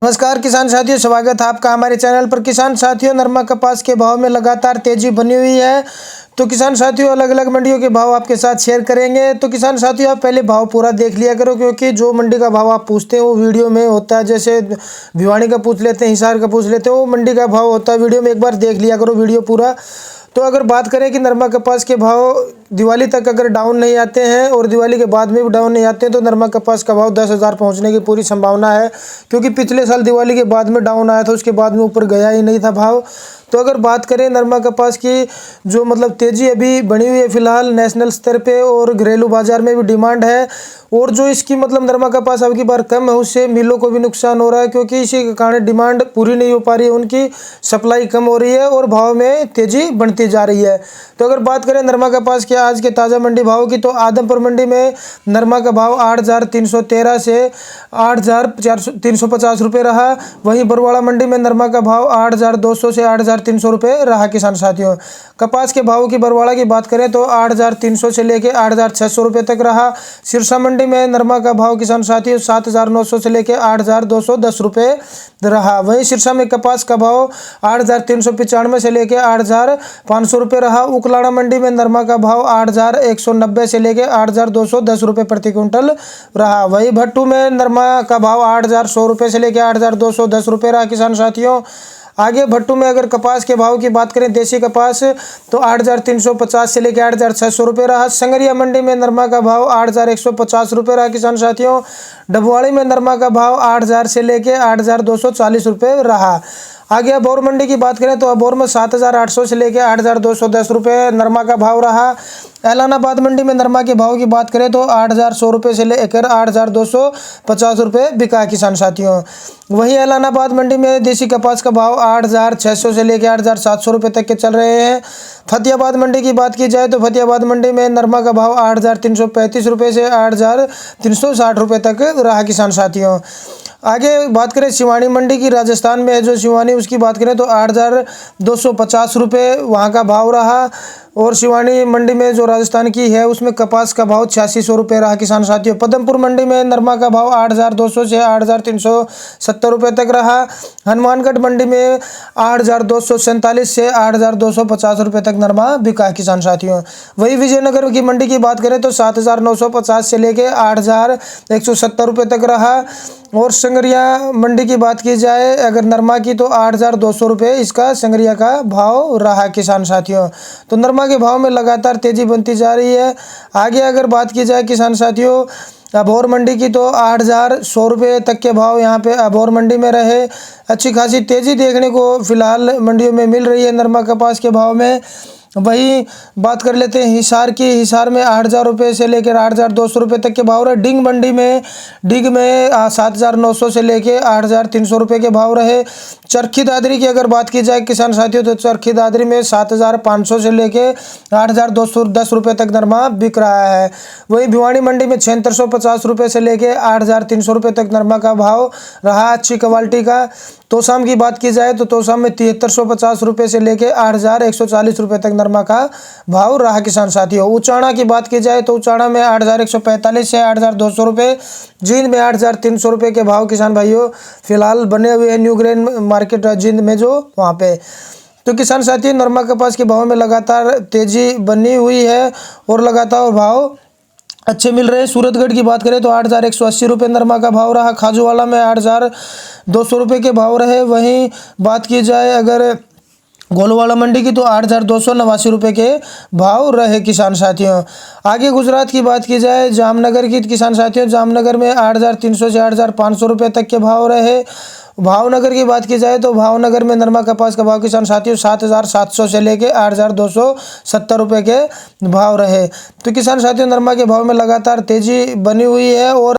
नमस्कार किसान साथियों, स्वागत है आपका हमारे चैनल पर। किसान साथियों, नरमा कपास के भाव में लगातार तेजी बनी हुई है। तो किसान साथियों, अलग अलग मंडियों के भाव आपके साथ शेयर करेंगे। तो किसान साथियों, आप पहले भाव पूरा देख लिया करो, क्योंकि जो मंडी का भाव आप पूछते हैं वो वीडियो में होता है। जैसे भिवानी का पूछ लेते हैं, हिसार का पूछ लेते हैं, वो मंडी का भाव होता है वीडियो में। एक बार देख लिया करो वीडियो पूरा। तो अगर बात करें कि नरमा कपास के भाव दिवाली तक अगर डाउन नहीं आते हैं और दिवाली के बाद में भी डाउन नहीं आते हैं, तो नरमा कपास का भाव 10,000 पहुंचने की पूरी संभावना है। क्योंकि पिछले साल दिवाली के बाद में डाउन आया था, उसके बाद में ऊपर गया ही नहीं था भाव। तो अगर बात करें नरमा कपास की, जो मतलब तेज़ी अभी बनी हुई है फिलहाल नेशनल स्तर पे, और घरेलू बाजार में भी डिमांड है। और जो इसकी मतलब नरमा कपास अब की बार कम है, उससे मिलों को भी नुकसान हो रहा है, क्योंकि इसी के कारण डिमांड पूरी नहीं हो पा रही है, उनकी सप्लाई कम हो रही है और भाव में तेज़ी बढ़ती जा रही है। तो अगर बात करें नरमा कपास के आज के ताज़ा मंडी भाव की, तो आदमपुर मंडी में नरमा का भाव 8,313 से 8,350 रुपये रहा। वहीं बरवाड़ा मंडी में नरमा का भाव 8,200 से 8,300 रुपये रहा। किसान साथियों, कपास के भाव की बरवाड़ा की बात करें तो 8,300 से लेकर 8,600 रुपये तक रहा। सिरसा मंडी में नरमा का भाव किसान साथियों 7,900 से लेकर 8,210 रुपये रहा। वहीं सिरसा में कपास का भाव 8,395 से लेकर 8,500 रुपये रहा। उकलाड़ा मंडी में नरमा का भाव 8,190 से लेकर 8,210 रुपये प्रति क्विंटल रहा। वहीं भट्टू में नरमा का भाव 8,100 रुपये से लेकर 8,210 रुपये रहा। किसान साथियों, आगे भट्टू में अगर कपास के भाव की बात करें देसी कपास, तो 8,350 से लेकर 8,600 रुपये रहा। संगरिया मंडी में नरमा का भाव 8,150 रुपये रहा। किसान साथियों, डबवाड़ी में नरमा का भाव 8,000 से लेकर 8,240 रुपये रहा। आगे अबोर मंडी की बात करें तो अबोर में 7,800 से लेकर 8,210 रुपये नरमा का भाव रहा। एलानाबाद मंडी में नरमा के भाव की बात करें तो 8,100 रुपये से लेकर 8,250 रुपये बिका। किसान साथियों, वहीं एलानाबाद मंडी में देसी कपास का भाव 8,600 से लेकर 8,700 रुपये तक के चल रहे हैं। फतेहाबाद मंडी की बात की जाए तो फतेहाबाद मंडी में नरमा का भाव 8,335 रुपये से 8,360 रुपये तक रहा। किसान साथियों, आगे बात करें सिवानी मंडी की, राजस्थान में है जो सिवानी, उसकी बात करें तो 8,250 रुपये वहाँ का भाव रहा। और सिवानी मंडी में जो राजस्थान की है उसमें कपास का भाव 8,600 रुपये रहा। किसान साथियों, पदमपुर मंडी में नरमा का भाव 8,200 से 8,370 रुपये तक रहा। हनुमानगढ़ मंडी में 8,247 से 8,250 रुपये तक नरमा बिका। किसान साथियों, वही विजयनगर की मंडी की बात करें तो 7,950 से लेकर 8,170 रुपये तक रहा। और संगरिया मंडी की बात की जाए अगर नरमा की, तो 8,200 रुपये इसका संगरिया का भाव रहा। किसान साथियों, तो नरमा के भाव में लगातार तेज़ी बनती जा रही है। आगे अगर बात की जाए किसान साथियों अबोर मंडी की, तो 8,100 रुपये तक के भाव यहाँ पे अबोर मंडी में रहे। अच्छी खासी तेज़ी देखने को फिलहाल मंडियों में मिल रही है नरमा कपास के भाव में। वही बात कर लेते हैं हिसार की। हिसार में 8,000 रुपये से लेकर 8,200 रुपये तक के भाव रहे। डिंग मंडी में 7,900 से लेकर 8,300 रुपये के भाव रहे। चरखी दादरी की अगर बात की जाए किसान साथियों, तो चरखी दादरी में 7,500 से लेकर 8,210 रुपये तक नरमा बिक रहा है। वही भिवानी मंडी में 7,650 रुपये से लेकर 8,300 रुपये तक नरमा का भाव रहा अच्छी क्वालिटी का। तोशाम की बात की जाए तो तोशाम में 7,350 रुपये से लेकर 8,140 रुपये तक नरमा का भाव रहा। किसान साथियों, उचाणा की बात की जाए तो उचाणा में 8,145 से 8,200 रुपये, जींद में 8,300 रुपये के भाव किसान भाइयों फिलहाल बने हुए हैं न्यू ग्रेन मार्केट जींद में जो वहाँ पे। तो किसान साथियों, नरमा कपास के भाव में लगातार तेज़ी बनी हुई है और लगातार भाव अच्छे मिल रहे हैं। सूरतगढ़ की बात करें तो 8,180 रुपये नरमा का भाव रहा। खाजूवाला में 8,200 रुपये के भाव रहे। वहीं बात की जाए अगर गोलवाड़ा मंडी की, तो 8,289 रुपये के भाव रहे। किसान साथियों, आगे गुजरात की बात की जाए जामनगर की, किसान साथियों जामनगर में 8,300 से 8,500 रुपये तक के भाव रहे। भावनगर की बात की जाए तो भावनगर में नरमा कपास का भाव किसान साथियों 7,700 से लेकर 8,270 रुपये के भाव रहे। तो किसान साथियों, नरमा के भाव में लगातार तेज़ी बनी हुई है। और